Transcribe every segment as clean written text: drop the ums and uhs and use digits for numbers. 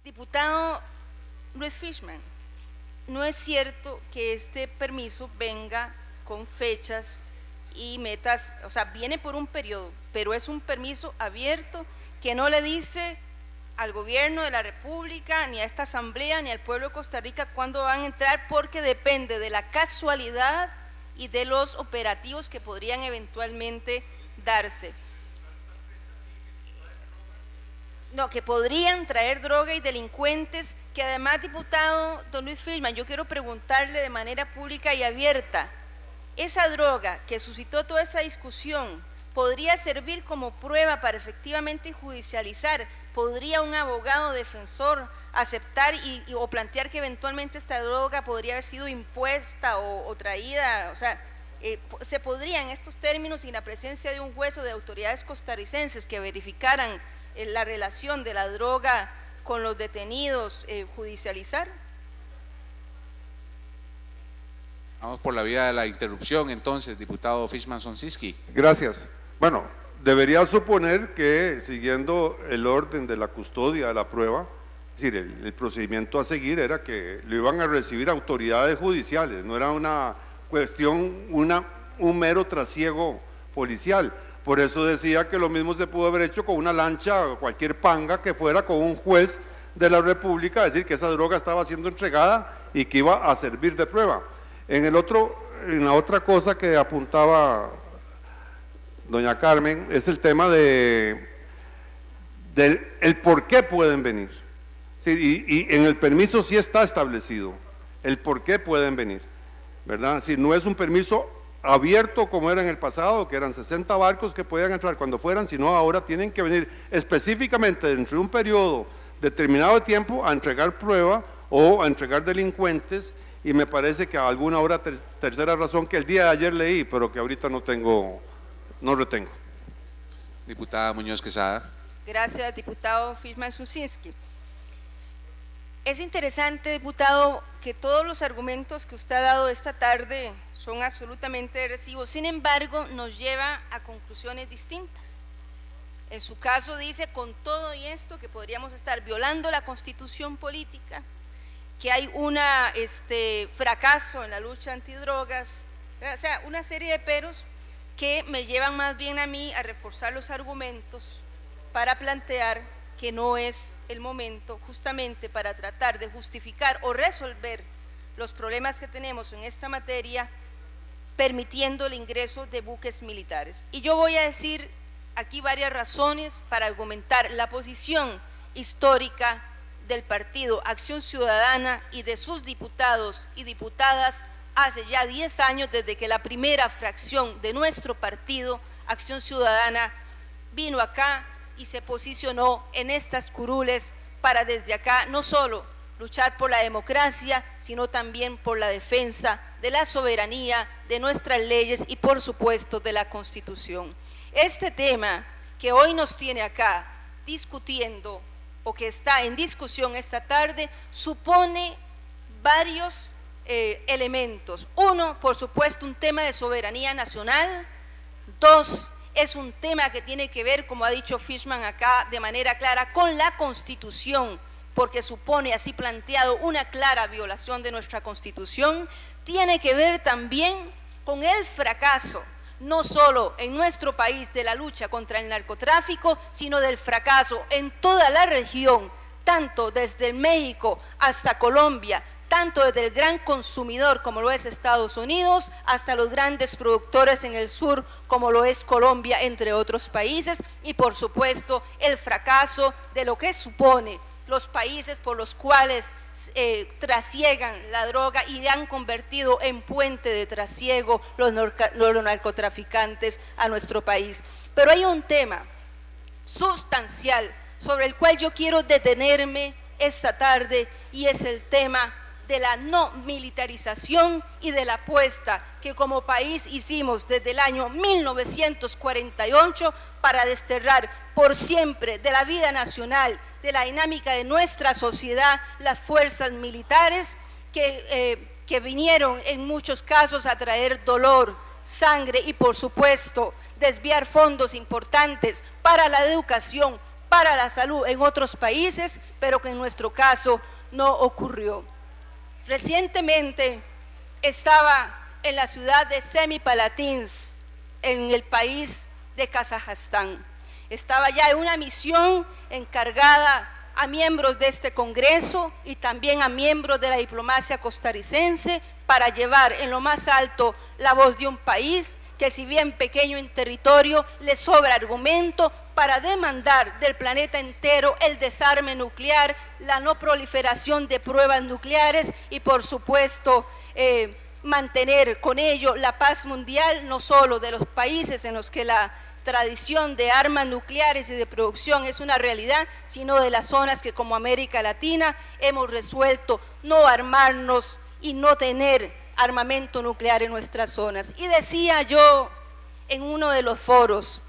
Diputado Luis Fishman, no es cierto que este permiso venga con fechas y metas, o sea, viene por un periodo, pero es un permiso abierto que no le dice al gobierno de la República, ni a esta asamblea, ni al pueblo de Costa Rica cuándo van a entrar, porque depende de la casualidad y de los operativos que podrían eventualmente darse. No, que podrían traer droga y delincuentes, que además, diputado don Luis Fishman, yo quiero preguntarle de manera pública y abierta, esa droga que suscitó toda esa discusión, ¿podría servir como prueba para efectivamente judicializar? ¿Podría un abogado defensor aceptar o plantear que eventualmente esta droga podría haber sido impuesta o traída? O sea, ¿se podría en estos términos, sin la presencia de un juez o de autoridades costarricenses que verificaran la relación de la droga con los detenidos, judicializar? Vamos por la vía de la interrupción entonces, diputado Fishman Sonsiski. Gracias. Bueno, debería suponer que siguiendo el orden de la custodia de la prueba, es decir, el procedimiento a seguir era que lo iban a recibir autoridades judiciales, no era una cuestión, un mero trasiego policial. Por eso decía que lo mismo se pudo haber hecho con una lancha o cualquier panga que fuera con un juez de la República, decir que esa droga estaba siendo entregada y que iba a servir de prueba. En la otra cosa que apuntaba doña Carmen es el tema del por qué pueden venir. Sí, y en el permiso sí está establecido el por qué pueden venir, ¿verdad? Si no es un permiso abierto como era en el pasado, que eran 60 barcos que podían entrar cuando fueran, sino ahora tienen que venir específicamente dentro de un periodo determinado de tiempo a entregar prueba o a entregar delincuentes, y me parece que alguna otra tercera razón que el día de ayer leí, pero que ahorita no retengo. Diputada Muñoz Quesada. Gracias, diputado Fishman Sonsiski. Es interesante, diputado, que todos los argumentos que usted ha dado esta tarde son absolutamente de recibo, sin embargo, nos lleva a conclusiones distintas. En su caso dice, con todo y esto, que podríamos estar violando la Constitución política, que hay un fracaso en la lucha antidrogas, o sea, una serie de peros que me llevan más bien a mí a reforzar los argumentos para plantear que no es el momento justamente para tratar de justificar o resolver los problemas que tenemos en esta materia, permitiendo el ingreso de buques militares. Y yo voy a decir aquí varias razones para argumentar la posición histórica del Partido Acción Ciudadana y de sus diputados y diputadas hace ya 10 años, desde que la primera fracción de nuestro partido, Acción Ciudadana, vino acá y se posicionó en estas curules para desde acá no solo luchar por la democracia, sino también por la defensa de la soberanía, de nuestras leyes y por supuesto de la Constitución. Este tema que hoy nos tiene acá discutiendo o que está en discusión esta tarde supone varios elementos. Uno, por supuesto, un tema de soberanía nacional. Dos, es un tema que tiene que ver, como ha dicho Fishman acá de manera clara, con la Constitución, porque supone, así planteado, una clara violación de nuestra Constitución. Tiene que ver también con el fracaso, no solo en nuestro país de la lucha contra el narcotráfico, sino del fracaso en toda la región, tanto desde México hasta Colombia, tanto desde el gran consumidor como lo es Estados Unidos, hasta los grandes productores en el sur como lo es Colombia, entre otros países, y por supuesto el fracaso de lo que supone los países por los cuales trasiegan la droga y han convertido en puente de trasiego los narcotraficantes a nuestro país. Pero hay un tema sustancial sobre el cual yo quiero detenerme esta tarde, y es el tema de la no militarización y de la apuesta que como país hicimos desde el año 1948 para desterrar por siempre de la vida nacional, de la dinámica de nuestra sociedad, las fuerzas militares que vinieron en muchos casos a traer dolor, sangre y por supuesto desviar fondos importantes para la educación, para la salud en otros países, pero que en nuestro caso no ocurrió. Recientemente estaba en la ciudad de Semipalatinsk, en el país de Kazajstán. Estaba ya en una misión encargada a miembros de este Congreso y también a miembros de la diplomacia costarricense para llevar en lo más alto la voz de un país que, si bien pequeño en territorio, le sobra argumento para demandar del planeta entero el desarme nuclear, la no proliferación de pruebas nucleares y, por supuesto, mantener con ello la paz mundial, no solo de los países en los que la tradición de armas nucleares y de producción es una realidad, sino de las zonas que, como América Latina, hemos resuelto no armarnos y no tener armamento nuclear en nuestras zonas. Y decía yo en uno de los foros,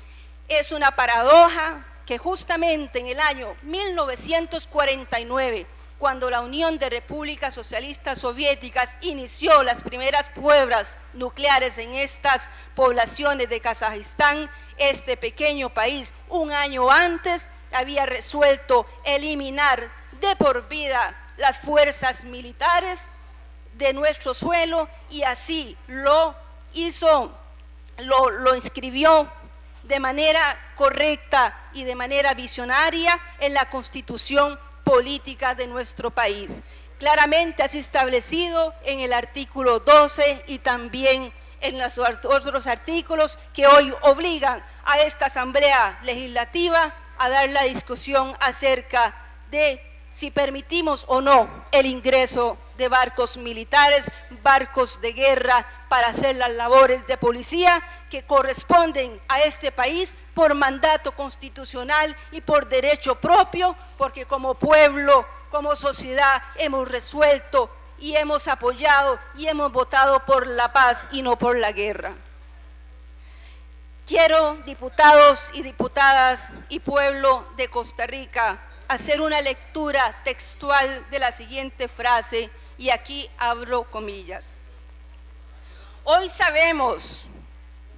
es una paradoja que justamente en el año 1949, cuando la Unión de Repúblicas Socialistas Soviéticas inició las primeras pruebas nucleares en estas poblaciones de Kazajistán, este pequeño país, un año antes, había resuelto eliminar de por vida las fuerzas militares de nuestro suelo, y así lo hizo, lo inscribió de manera correcta y de manera visionaria en la Constitución política de nuestro país. Claramente así establecido en el artículo 12 y también en los otros artículos que hoy obligan a esta Asamblea Legislativa a dar la discusión acerca de si permitimos o no el ingreso de barcos militares, barcos de guerra para hacer las labores de policía que corresponden a este país por mandato constitucional y por derecho propio, porque como pueblo, como sociedad hemos resuelto y hemos apoyado y hemos votado por la paz y no por la guerra. Quiero, diputados y diputadas y pueblo de Costa Rica, hacer una lectura textual de la siguiente frase, y aquí abro comillas. Hoy sabemos,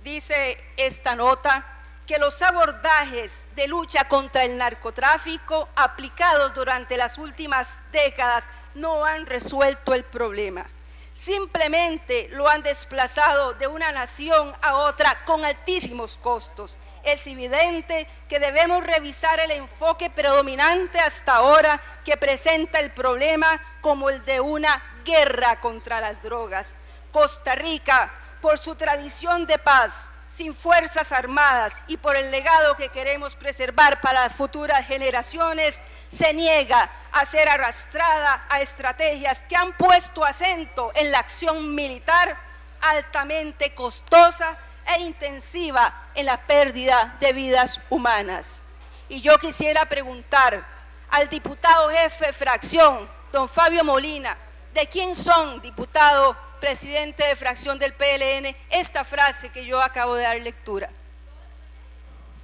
dice esta nota, que los abordajes de lucha contra el narcotráfico aplicados durante las últimas décadas no han resuelto el problema. Simplemente lo han desplazado de una nación a otra con altísimos costos. Es evidente que debemos revisar el enfoque predominante hasta ahora que presenta el problema como el de una guerra contra las drogas. Costa Rica, por su tradición de paz, sin fuerzas armadas y por el legado que queremos preservar para las futuras generaciones, se niega a ser arrastrada a estrategias que han puesto acento en la acción militar altamente costosa e intensiva en la pérdida de vidas humanas. Y yo quisiera preguntar al diputado jefe de fracción, don Fabio Molina, ¿de quién son, diputado presidente de fracción del PLN, esta frase que yo acabo de dar lectura?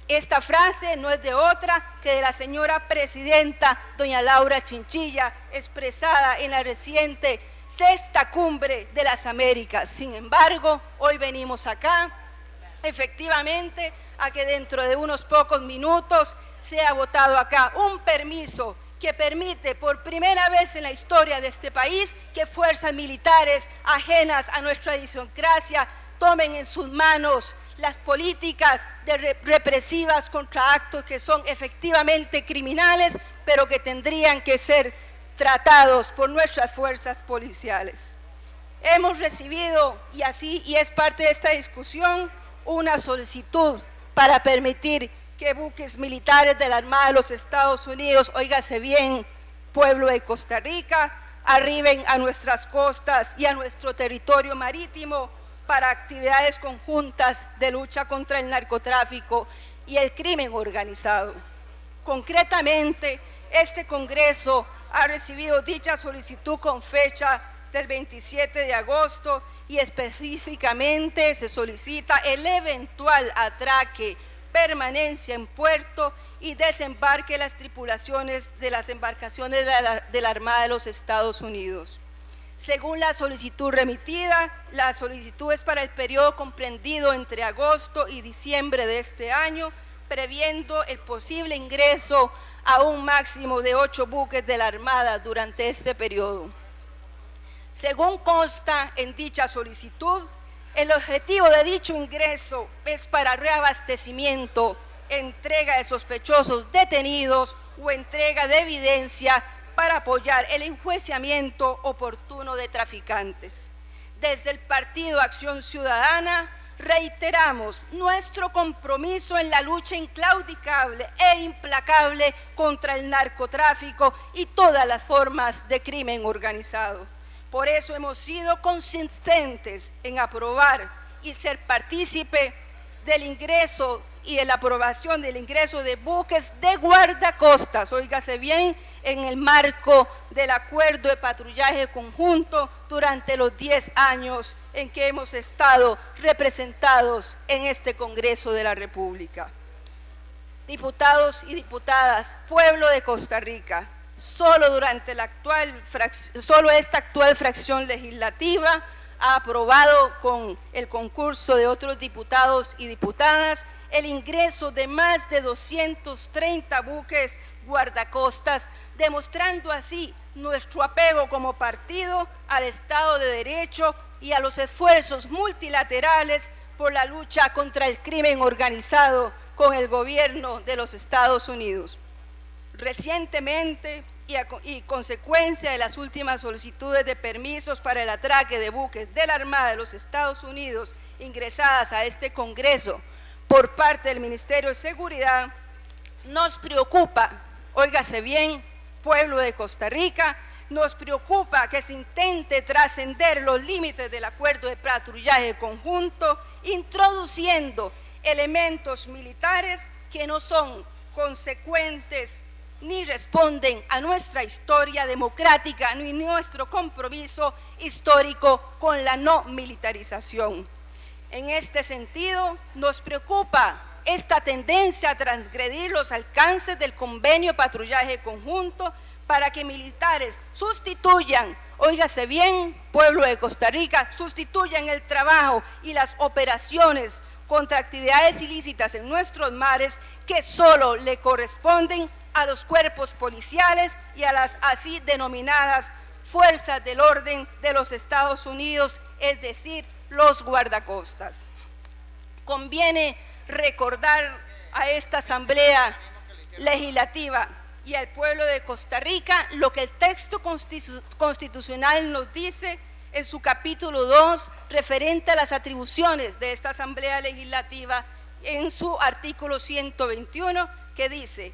Esta frase no es de otra que de la señora presidenta doña Laura Chinchilla, expresada en la reciente Sexta Cumbre de las Américas. Sin embargo, hoy venimos acá, efectivamente, a que dentro de unos pocos minutos sea votado acá un permiso que permite por primera vez en la historia de este país que fuerzas militares ajenas a nuestra idiosincrasia tomen en sus manos las políticas represivas contra actos que son efectivamente criminales, pero que tendrían que ser tratados por nuestras fuerzas policiales. Hemos recibido, y es parte de esta discusión, una solicitud para permitir que buques militares de la Armada de los Estados Unidos, óigase bien, pueblo de Costa Rica, arriben a nuestras costas y a nuestro territorio marítimo para actividades conjuntas de lucha contra el narcotráfico y el crimen organizado. Concretamente, este Congreso ha recibido dicha solicitud con fecha del 27 de agosto y específicamente se solicita el eventual atraque, permanencia en puerto y desembarque de las tripulaciones de las embarcaciones de la Armada de los Estados Unidos. Según la solicitud remitida, la solicitud es para el periodo comprendido entre agosto y diciembre de este año, previendo el posible ingreso a un máximo de 8 buques de la Armada durante este periodo. Según consta en dicha solicitud, el objetivo de dicho ingreso es para reabastecimiento, entrega de sospechosos detenidos o entrega de evidencia para apoyar el enjuiciamiento oportuno de traficantes. Desde el Partido Acción Ciudadana reiteramos nuestro compromiso en la lucha inclaudicable e implacable contra el narcotráfico y todas las formas de crimen organizado. Por eso hemos sido consistentes en aprobar y ser partícipe del ingreso y de la aprobación del ingreso de buques de guardacostas, óigase bien, en el marco del acuerdo de patrullaje conjunto durante los 10 años en que hemos estado representados en este Congreso de la República. Diputados y diputadas, pueblo de Costa Rica, solo esta actual fracción legislativa ha aprobado con el concurso de otros diputados y diputadas el ingreso de más de 230 buques guardacostas, demostrando así nuestro apego como partido al Estado de Derecho y a los esfuerzos multilaterales por la lucha contra el crimen organizado con el gobierno de los Estados Unidos. Recientemente, y consecuencia de las últimas solicitudes de permisos para el atraque de buques de la Armada de los Estados Unidos ingresadas a este Congreso por parte del Ministerio de Seguridad, nos preocupa, óigase bien, pueblo de Costa Rica, nos preocupa que se intente trascender los límites del acuerdo de patrullaje conjunto, introduciendo elementos militares que no son consecuentes ni responden a nuestra historia democrática ni nuestro compromiso histórico con la no militarización. En este sentido, nos preocupa esta tendencia a transgredir los alcances del convenio de patrullaje conjunto para que militares sustituyan, óigase bien, pueblo de Costa Rica, sustituyan el trabajo y las operaciones contra actividades ilícitas en nuestros mares que solo le corresponden a los cuerpos policiales y a las así denominadas fuerzas del orden de los Estados Unidos, es decir, los guardacostas. Conviene recordar a esta Asamblea Legislativa y al pueblo de Costa Rica lo que el texto constitucional nos dice en su capítulo 2 referente a las atribuciones de esta Asamblea Legislativa en su artículo 121, que dice: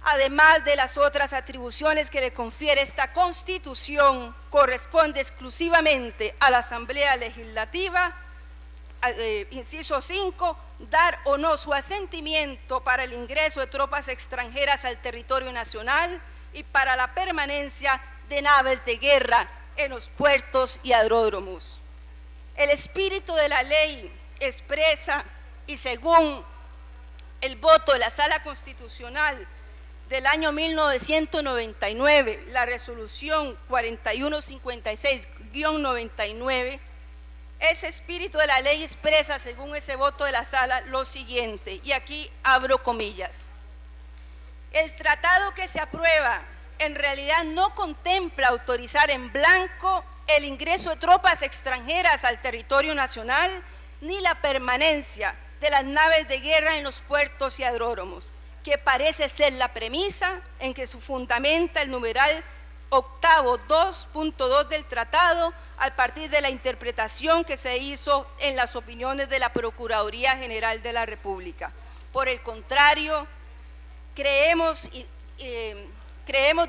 además de las otras atribuciones que le confiere esta Constitución, corresponde exclusivamente a la Asamblea Legislativa, inciso 5, dar o no su asentimiento para el ingreso de tropas extranjeras al territorio nacional y para la permanencia de naves de guerra en los puertos y aeródromos. El espíritu de la ley expresa, y según el voto de la Sala Constitucional del año 1999, la resolución 4156-99, ese espíritu de la ley expresa, según ese voto de la Sala, lo siguiente, y aquí abro comillas: el tratado que se aprueba en realidad no contempla autorizar en blanco el ingreso de tropas extranjeras al territorio nacional ni la permanencia de las naves de guerra en los puertos y aeródromos, que parece ser la premisa en que se fundamenta el numeral octavo 2.2 del tratado, a partir de la interpretación que se hizo en las opiniones de la Procuraduría General de la República. Por el contrario, creemos,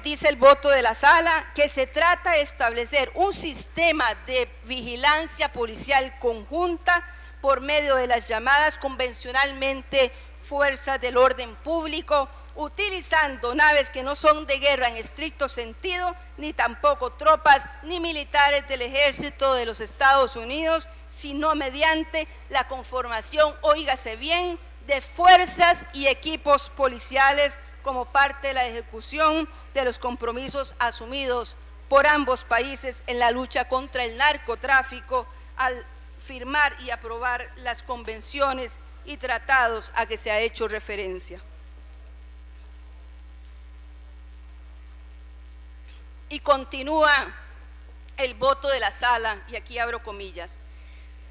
dice el voto de la Sala, que se trata de establecer un sistema de vigilancia policial conjunta por medio de las llamadas convencionalmente fuerzas del orden público, utilizando naves que no son de guerra en estricto sentido, ni tampoco tropas ni militares del ejército de los Estados Unidos, sino mediante la conformación, óigase bien, de fuerzas y equipos policiales como parte de la ejecución de los compromisos asumidos por ambos países en la lucha contra el narcotráfico al firmar y aprobar las convenciones y tratados a que se ha hecho referencia. Y continúa el voto de la sala, y aquí abro comillas.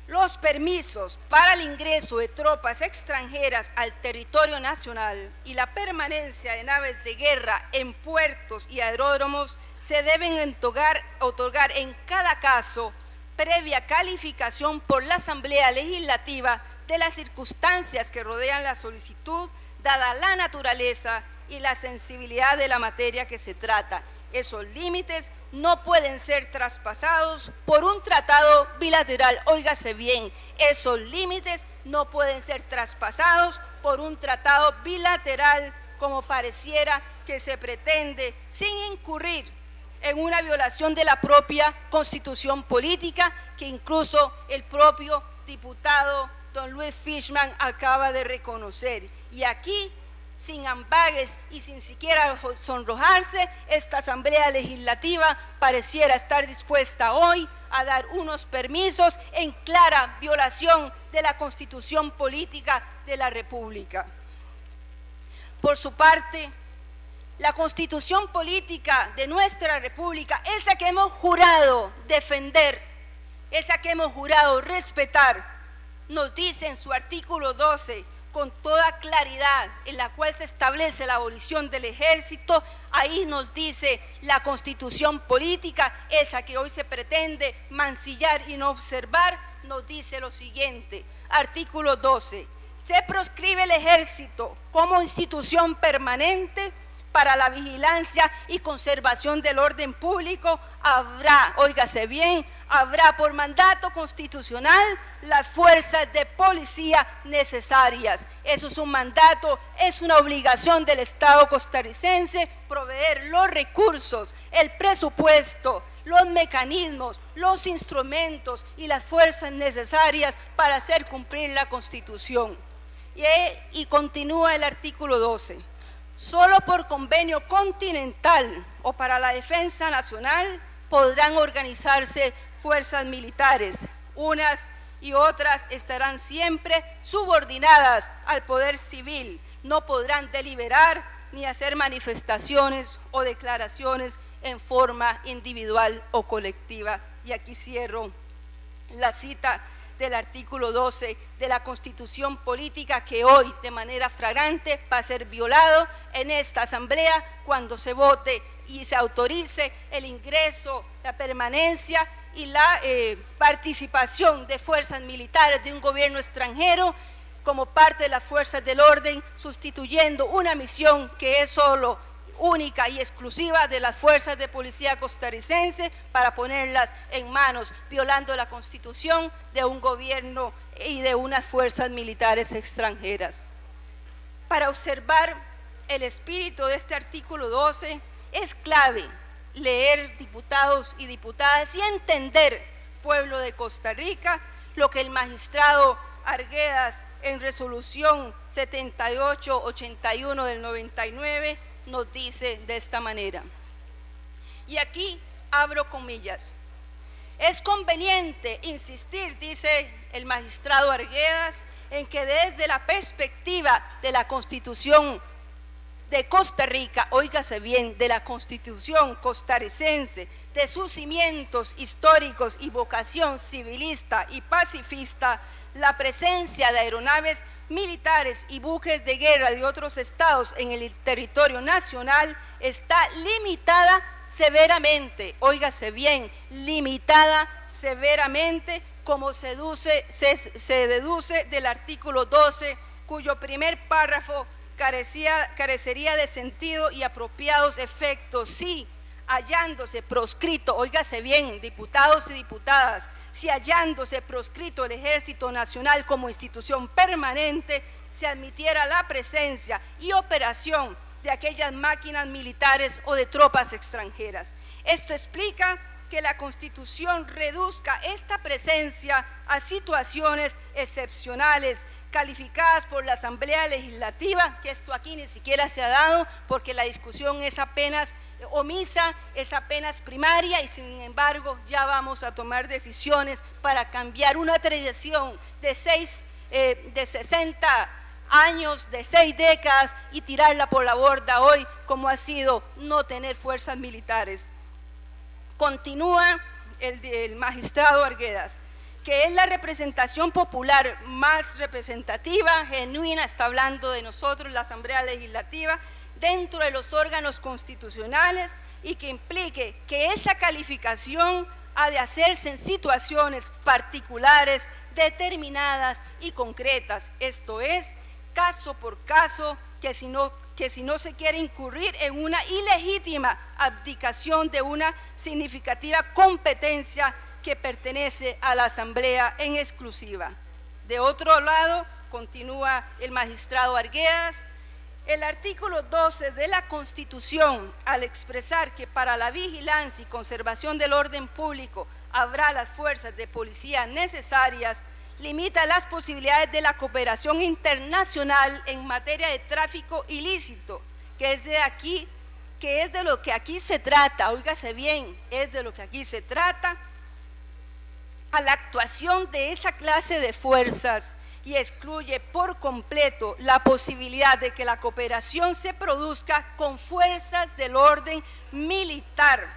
Los permisos para el ingreso de tropas extranjeras al territorio nacional y la permanencia de naves de guerra en puertos y aeródromos se deben otorgar en cada caso previa calificación por la Asamblea Legislativa de las circunstancias que rodean la solicitud, dada la naturaleza y la sensibilidad de la materia que se trata. Esos límites no pueden ser traspasados por un tratado bilateral. Óigase bien, esos límites no pueden ser traspasados por un tratado bilateral como pareciera que se pretende, sin incurrir en una violación de la propia Constitución política que incluso el propio diputado don Luis Fishman acaba de reconocer. Y aquí, sin ambages y sin siquiera sonrojarse, esta Asamblea Legislativa pareciera estar dispuesta hoy a dar unos permisos en clara violación de la Constitución política de la República. Por su parte, la Constitución política de nuestra República, esa que hemos jurado defender, esa que hemos jurado respetar, nos dice en su artículo 12, con toda claridad, en la cual se establece la abolición del ejército. Ahí nos dice la Constitución política, esa que hoy se pretende mancillar y no observar, nos dice lo siguiente, artículo 12, se proscribe el ejército como institución permanente para la vigilancia y conservación del orden público. Habrá, óigase bien, habrá por mandato constitucional las fuerzas de policía necesarias. Eso es un mandato, es una obligación del Estado costarricense proveer los recursos, el presupuesto, los mecanismos, los instrumentos y las fuerzas necesarias para hacer cumplir la Constitución. Y continúa el artículo 12. Solo por convenio continental o para la defensa nacional podrán organizarse fuerzas militares. Unas y otras estarán siempre subordinadas al poder civil. No podrán deliberar ni hacer manifestaciones o declaraciones en forma individual o colectiva. Y aquí cierro la cita del artículo 12 de la Constitución política que hoy de manera flagrante va a ser violado en esta Asamblea cuando se vote y se autorice el ingreso, la permanencia y la participación de fuerzas militares de un gobierno extranjero como parte de las fuerzas del orden, sustituyendo una misión que es solo única y exclusiva de las fuerzas de policía costarricense para ponerlas en manos, violando la Constitución de un gobierno y de unas fuerzas militares extranjeras. Para observar el espíritu de este artículo 12 es clave leer, diputados y diputadas, y entender, pueblo de Costa Rica, lo que el magistrado Arguedas en resolución 7881 del 99 nos dice de esta manera. Y aquí abro comillas. Es conveniente insistir, dice el magistrado Arguedas, en que desde la perspectiva de la Constitución de Costa Rica, óigase bien, de la Constitución costarricense, de sus cimientos históricos y vocación civilista y pacifista, la presencia de aeronaves militares y buques de guerra de otros estados en el territorio nacional está limitada severamente, óigase bien, limitada severamente, como se deduce del artículo 12, cuyo primer párrafo carecería de sentido y apropiados efectos si, hallándose proscrito, óigase bien, diputados y diputadas, si hallándose proscrito el Ejército Nacional como institución permanente, se admitiera la presencia y operación de aquellas máquinas militares o de tropas extranjeras. Esto explica que la Constitución reduzca esta presencia a situaciones excepcionales calificadas por la Asamblea Legislativa, que esto aquí ni siquiera se ha dado porque la discusión es apenas omisa, es apenas primaria, y sin embargo ya vamos a tomar decisiones para cambiar una tradición de 6 de 60 años, de 6 décadas, y tirarla por la borda hoy, como ha sido no tener fuerzas militares. Continúa el magistrado Arguedas, que es la representación popular más representativa, genuina, está hablando de nosotros, la Asamblea Legislativa, dentro de los órganos constitucionales, y que implique que esa calificación ha de hacerse en situaciones particulares, determinadas y concretas, esto es, caso por caso, que si no se quiere incurrir en una ilegítima abdicación de una significativa competencia que pertenece a la Asamblea en exclusiva. De otro lado, continúa el magistrado Arguedas, el artículo 12 de la Constitución, al expresar que para la vigilancia y conservación del orden público habrá las fuerzas de policía necesarias, limita las posibilidades de la cooperación internacional en materia de tráfico ilícito, que es de lo que aquí se trata, óigase bien, es de lo que aquí se trata, a la actuación de esa clase de fuerzas, y excluye por completo la posibilidad de que la cooperación se produzca con fuerzas del orden militar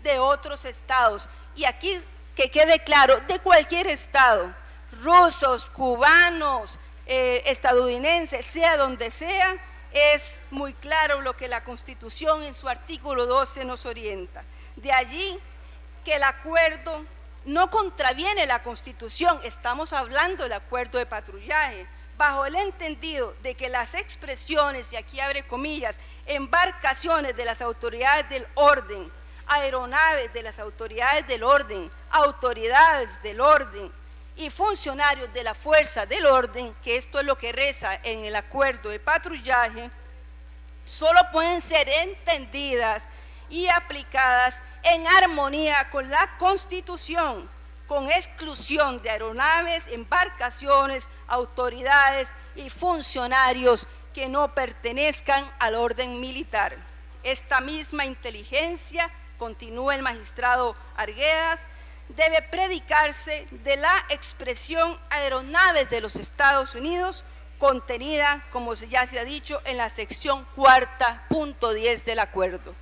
de otros estados. Y aquí que quede claro, de cualquier estado, rusos, cubanos, estadounidenses, sea donde sea, es muy claro lo que la Constitución en su artículo 12 nos orienta. De allí que el acuerdo no contraviene la Constitución, estamos hablando del acuerdo de patrullaje, bajo el entendido de que las expresiones, y aquí abre comillas, embarcaciones de las autoridades del orden, aeronaves de las autoridades del orden, autoridades del orden y funcionarios de la fuerza del orden, que esto es lo que reza en el acuerdo de patrullaje, solo pueden ser entendidas y aplicadas en armonía con la Constitución, con exclusión de aeronaves, embarcaciones, autoridades y funcionarios que no pertenezcan al orden militar. Esta misma inteligencia, continúa el magistrado Arguedas, debe predicarse de la expresión aeronaves de los Estados Unidos, contenida, como ya se ha dicho, en la sección 4.10 del acuerdo.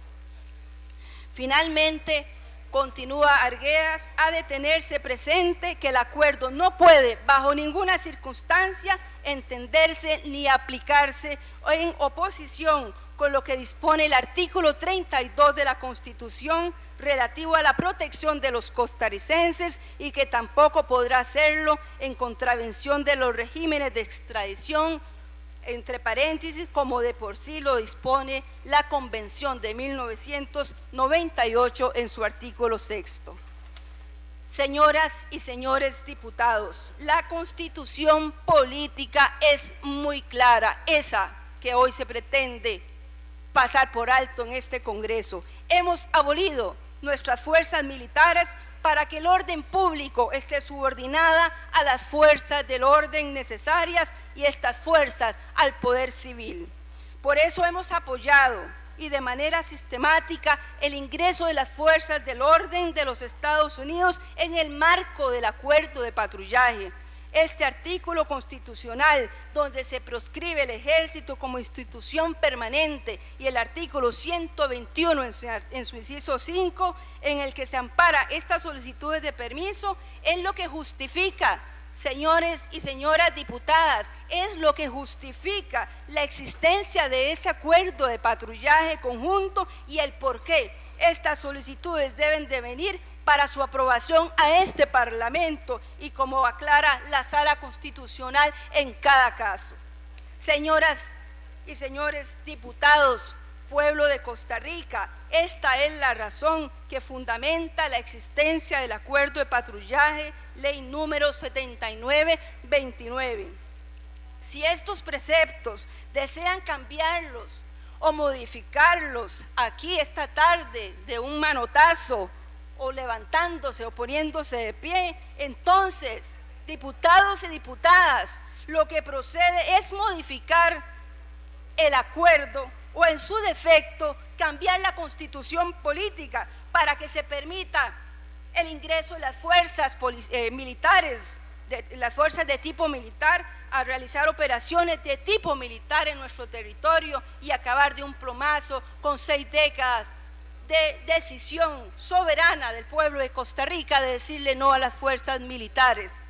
Finalmente, continúa Arguedas, ha de tenerse presente que el acuerdo no puede, bajo ninguna circunstancia, entenderse ni aplicarse en oposición con lo que dispone el artículo 32 de la Constitución relativo a la protección de los costarricenses, y que tampoco podrá hacerlo en contravención de los regímenes de extradición, entre paréntesis, como de por sí lo dispone la Convención de 1998 en su artículo 6. Señoras y señores diputados, la Constitución política es muy clara, esa que hoy se pretende pasar por alto en este Congreso. Hemos abolido nuestras fuerzas militares para que el orden público esté subordinada a las fuerzas del orden necesarias, y estas fuerzas al poder civil. Por eso hemos apoyado y de manera sistemática el ingreso de las fuerzas del orden de los Estados Unidos en el marco del acuerdo de patrullaje. Este artículo constitucional, donde se proscribe el ejército como institución permanente, y el artículo 121 en su inciso 5, en el que se ampara estas solicitudes de permiso, es lo que justifica, señores y señoras diputadas, es lo que justifica la existencia de ese acuerdo de patrullaje conjunto, y el por qué estas solicitudes deben de venir para su aprobación a este Parlamento, y como aclara la Sala Constitucional en cada caso. Señoras y señores diputados, pueblo de Costa Rica, esta es la razón que fundamenta la existencia del acuerdo de patrullaje, ley número 7929. Si estos preceptos desean cambiarlos o modificarlos aquí esta tarde de un manotazo, o levantándose o poniéndose de pie, entonces, diputados y diputadas, lo que procede es modificar el acuerdo, o en su defecto, cambiar la Constitución política para que se permita el ingreso de las fuerzas militares las fuerzas de tipo militar a realizar operaciones de tipo militar en nuestro territorio y acabar de un plomazo con 6 décadas de decisión soberana del pueblo de Costa Rica de decirle no a las fuerzas militares.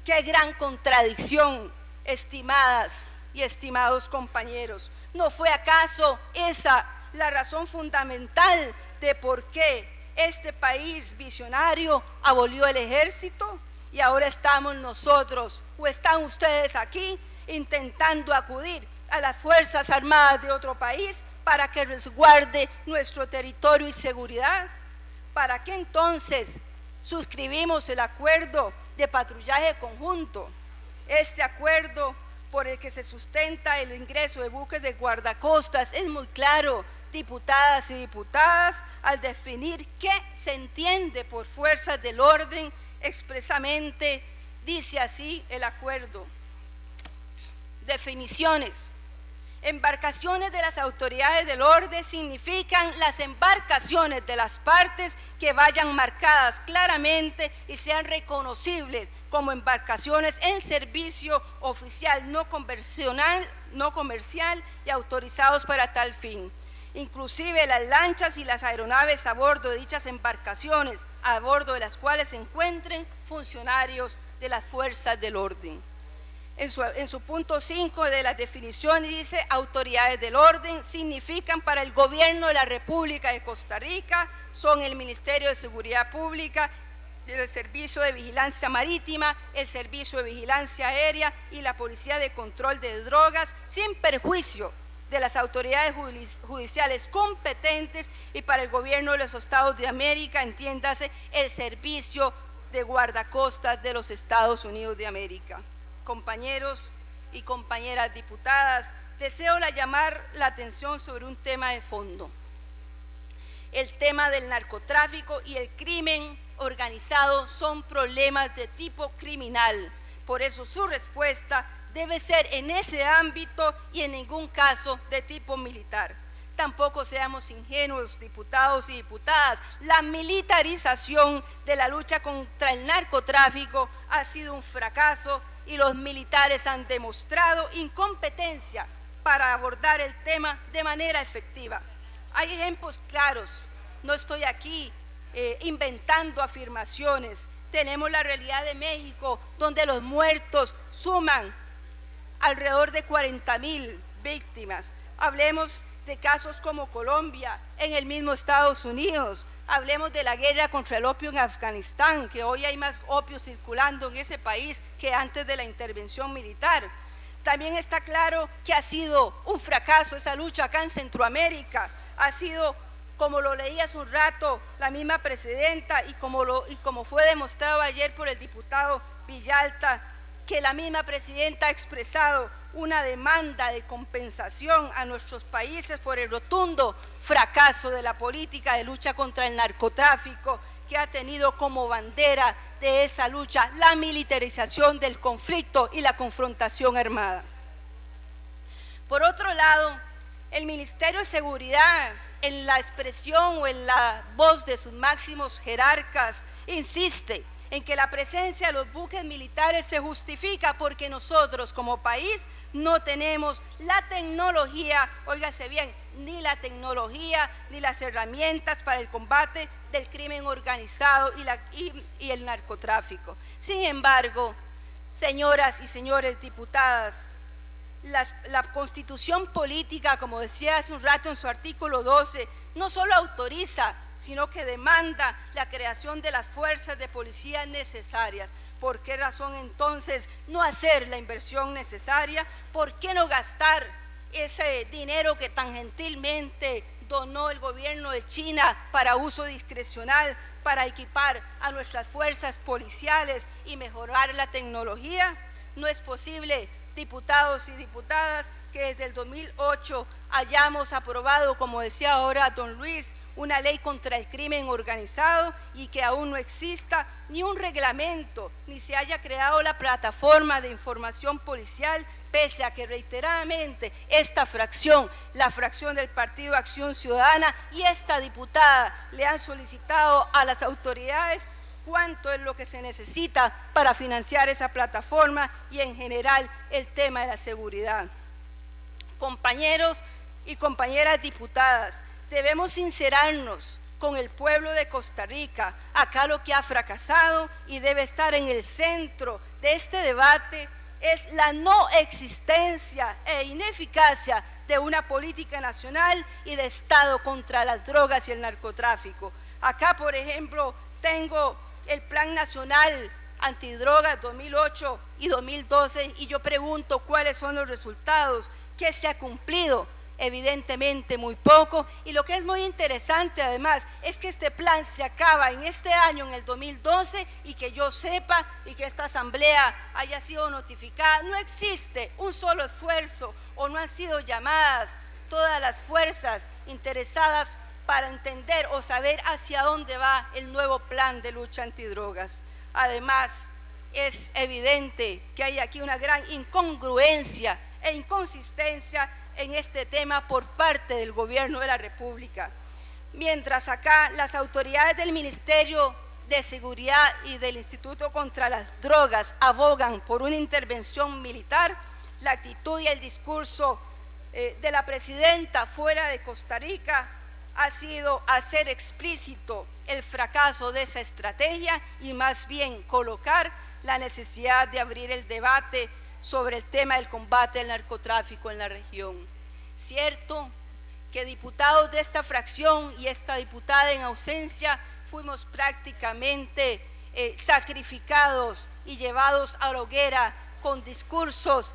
¡Qué gran contradicción, estimadas y estimados compañeros! ¿No fue acaso esa la razón fundamental de por qué este país visionario abolió el ejército? Y ahora estamos nosotros, o están ustedes aquí, intentando acudir a las Fuerzas Armadas de otro país para que resguarde nuestro territorio y seguridad. ¿Para qué entonces suscribimos el acuerdo de patrullaje conjunto? Este acuerdo por el que se sustenta el ingreso de buques de guardacostas es muy claro, diputadas y diputadas, al definir qué se entiende por fuerzas del orden. Expresamente dice así el acuerdo. Definiciones. Embarcaciones de las autoridades del orden significan las embarcaciones de las partes que vayan marcadas claramente y sean reconocibles como embarcaciones en servicio oficial no comercial y autorizados para tal fin. Inclusive las lanchas y las aeronaves a bordo de dichas embarcaciones, a bordo de las cuales se encuentren funcionarios de las fuerzas del orden. En su punto 5 de las definiciones dice: autoridades del orden significan para el gobierno de la República de Costa Rica, son el Ministerio de Seguridad Pública, el Servicio de Vigilancia Marítima, el Servicio de Vigilancia Aérea y la Policía de Control de Drogas, sin perjuicio de las autoridades judiciales competentes, y para el gobierno de los Estados de América, entiéndase, el Servicio de Guardacostas de los Estados Unidos de América. Compañeros y compañeras diputadas, deseo llamar la atención sobre un tema de fondo. El tema del narcotráfico y el crimen organizado son problemas de tipo criminal. Por eso su respuesta debe ser en ese ámbito y en ningún caso de tipo militar. Tampoco seamos ingenuos, diputados y diputadas. La militarización de la lucha contra el narcotráfico ha sido un fracaso y los militares han demostrado incompetencia para abordar el tema de manera efectiva. Hay ejemplos claros, no estoy aquí inventando afirmaciones. Tenemos la realidad de México, donde los muertos suman alrededor de 40,000 víctimas. Hablemos de casos como Colombia, en el mismo Estados Unidos. Hablemos de la guerra contra el opio en Afganistán, que hoy hay más opio circulando en ese país que antes de la intervención militar. También está claro que ha sido un fracaso esa lucha acá en Centroamérica. Ha sido, como lo leí hace un rato, la misma presidenta y como fue demostrado ayer por el diputado Villalta, que la misma presidenta ha expresado una demanda de compensación a nuestros países por el rotundo fracaso de la política de lucha contra el narcotráfico, que ha tenido como bandera de esa lucha la militarización del conflicto y la confrontación armada. Por otro lado, el Ministerio de Seguridad, en la expresión o en la voz de sus máximos jerarcas, insiste en que la presencia de los buques militares se justifica porque nosotros como país no tenemos la tecnología, óigase bien, ni la tecnología ni las herramientas para el combate del crimen organizado y el narcotráfico. Sin embargo, señoras y señores diputadas, la Constitución política, como decía hace un rato en su artículo 12, no solo autoriza, sino que demanda la creación de las fuerzas de policía necesarias. ¿Por qué razón entonces no hacer la inversión necesaria? ¿Por qué no gastar ese dinero que tan gentilmente donó el gobierno de China para uso discrecional, para equipar a nuestras fuerzas policiales y mejorar la tecnología? No es posible, diputados y diputadas, que desde el 2008 hayamos aprobado, como decía ahora don Luis, una ley contra el crimen organizado y que aún no exista ni un reglamento, ni se haya creado la plataforma de información policial, pese a que reiteradamente esta fracción, la fracción del Partido Acción Ciudadana y esta diputada le han solicitado a las autoridades cuánto es lo que se necesita para financiar esa plataforma y en general el tema de la seguridad. Compañeros y compañeras diputadas, debemos sincerarnos con el pueblo de Costa Rica. Acá lo que ha fracasado y debe estar en el centro de este debate es la no existencia e ineficacia de una política nacional y de Estado contra las drogas y el narcotráfico. Acá, por ejemplo, tengo el Plan Nacional Antidrogas 2008 y 2012 y yo pregunto cuáles son los resultados, qué se ha cumplido. Evidentemente muy poco, y lo que es muy interesante además es que este plan se acaba en este año, en el 2012, y que yo sepa y que esta asamblea haya sido notificada, no existe un solo esfuerzo o no han sido llamadas todas las fuerzas interesadas para entender o saber hacia dónde va el nuevo plan de lucha antidrogas. Además, es evidente que hay aquí una gran incongruencia e inconsistencia en este tema por parte del Gobierno de la República. Mientras acá las autoridades del Ministerio de Seguridad y del Instituto contra las Drogas abogan por una intervención militar, la actitud y el discurso de la presidenta fuera de Costa Rica ha sido hacer explícito el fracaso de esa estrategia y más bien colocar la necesidad de abrir el debate sobre el tema del combate al narcotráfico en la región. Cierto que diputados de esta fracción y esta diputada en ausencia fuimos prácticamente sacrificados y llevados a la hoguera con discursos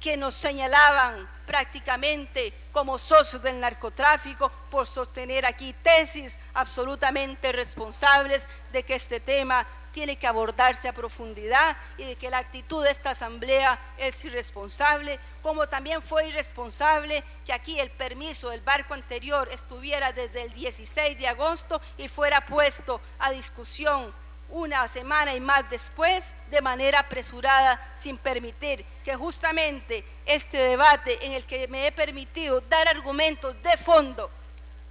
que nos señalaban prácticamente como socios del narcotráfico por sostener aquí tesis absolutamente responsables de que este tema tiene que abordarse a profundidad y de que la actitud de esta asamblea es irresponsable, como también fue irresponsable que aquí el permiso del barco anterior estuviera desde el 16 de agosto y fuera puesto a discusión una semana y más después de manera apresurada, sin permitir que justamente este debate en el que me he permitido dar argumentos de fondo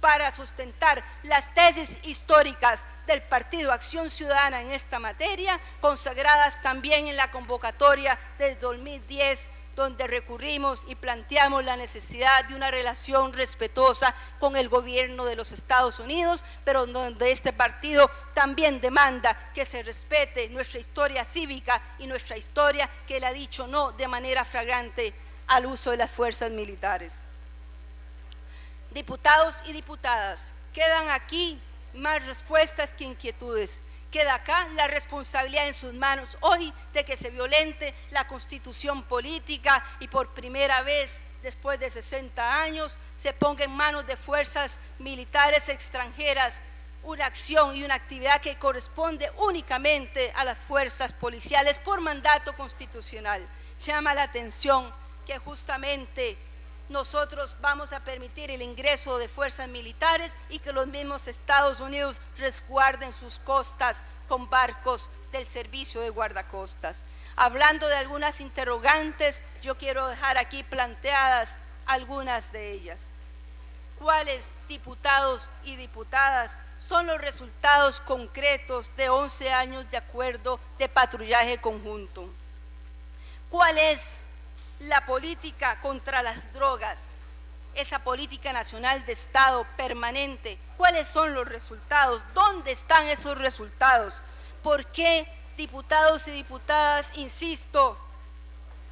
para sustentar las tesis históricas del Partido Acción Ciudadana en esta materia, consagradas también en la convocatoria del 2010, donde recurrimos y planteamos la necesidad de una relación respetuosa con el gobierno de los Estados Unidos, pero donde este partido también demanda que se respete nuestra historia cívica y nuestra historia que le ha dicho no de manera flagrante al uso de las fuerzas militares. Diputados y diputadas, quedan aquí más respuestas que inquietudes. Queda acá la responsabilidad en sus manos hoy de que se violente la Constitución política y por primera vez después de 60 años se ponga en manos de fuerzas militares extranjeras una acción y una actividad que corresponde únicamente a las fuerzas policiales por mandato constitucional. Llama la atención que justamente nosotros vamos a permitir el ingreso de fuerzas militares y que los mismos Estados Unidos resguarden sus costas con barcos del servicio de guardacostas. Hablando de algunas interrogantes, yo quiero dejar aquí planteadas algunas de ellas. ¿Cuáles, diputados y diputadas, son los resultados concretos de 11 años de acuerdo de patrullaje conjunto? ¿Cuál es la política contra las drogas, esa política nacional de Estado permanente? ¿Cuáles son los resultados? ¿Dónde están esos resultados? ¿Por qué, diputados y diputadas, insisto,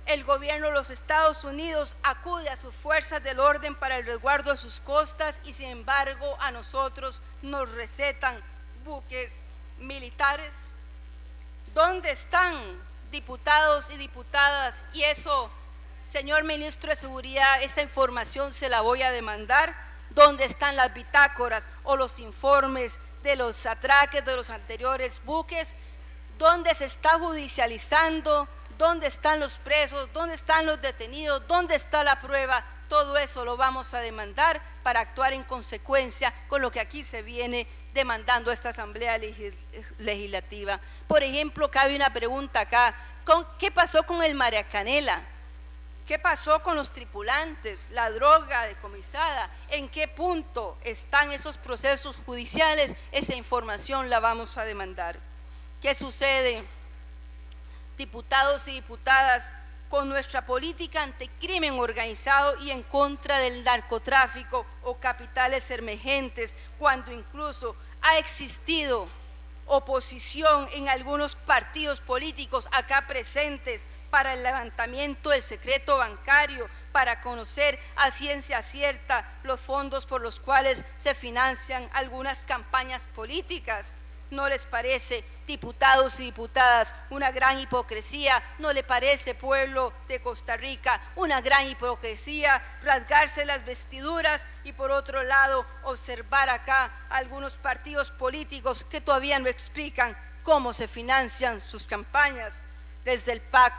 el gobierno de los Estados Unidos acude a sus fuerzas del orden para el resguardo de sus costas y sin embargo a nosotros nos recetan buques militares? ¿Dónde están, diputados y diputadas? Y eso, señor ministro de Seguridad, esa información se la voy a demandar. ¿Dónde están las bitácoras o los informes de los atraques de los anteriores buques? ¿Dónde se está judicializando? ¿Dónde están los presos? ¿Dónde están los detenidos? ¿Dónde está la prueba? Todo eso lo vamos a demandar para actuar en consecuencia con lo que aquí se viene demandando esta Asamblea Legislativa. Por ejemplo, cabe una pregunta acá: ¿qué pasó con el María Canela? ¿Qué pasó con los tripulantes? La droga decomisada, ¿en qué punto están esos procesos judiciales? Esa información la vamos a demandar. ¿Qué sucede, diputados y diputadas, con nuestra política anticrimen organizado y en contra del narcotráfico o capitales emergentes, cuando incluso ha existido oposición en algunos partidos políticos acá presentes para el levantamiento del secreto bancario, para conocer a ciencia cierta los fondos por los cuales se financian algunas campañas políticas? ¿No les parece, diputados y diputadas, una gran hipocresía? ¿No le parece, pueblo de Costa Rica, una gran hipocresía rasgarse las vestiduras y por otro lado observar acá algunos partidos políticos que todavía no explican cómo se financian sus campañas? Desde el PAC,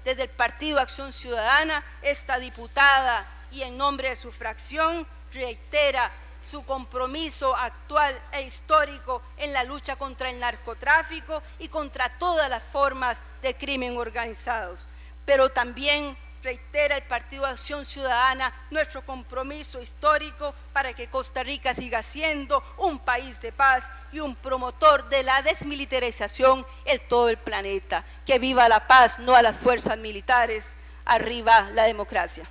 desde el Partido Acción Ciudadana, esta diputada y en nombre de su fracción reitera su compromiso actual e histórico en la lucha contra el narcotráfico y contra todas las formas de crimen organizados. Pero también reitera el Partido Acción Ciudadana nuestro compromiso histórico para que Costa Rica siga siendo un país de paz y un promotor de la desmilitarización en todo el planeta. Que viva la paz, no a las fuerzas militares, arriba la democracia.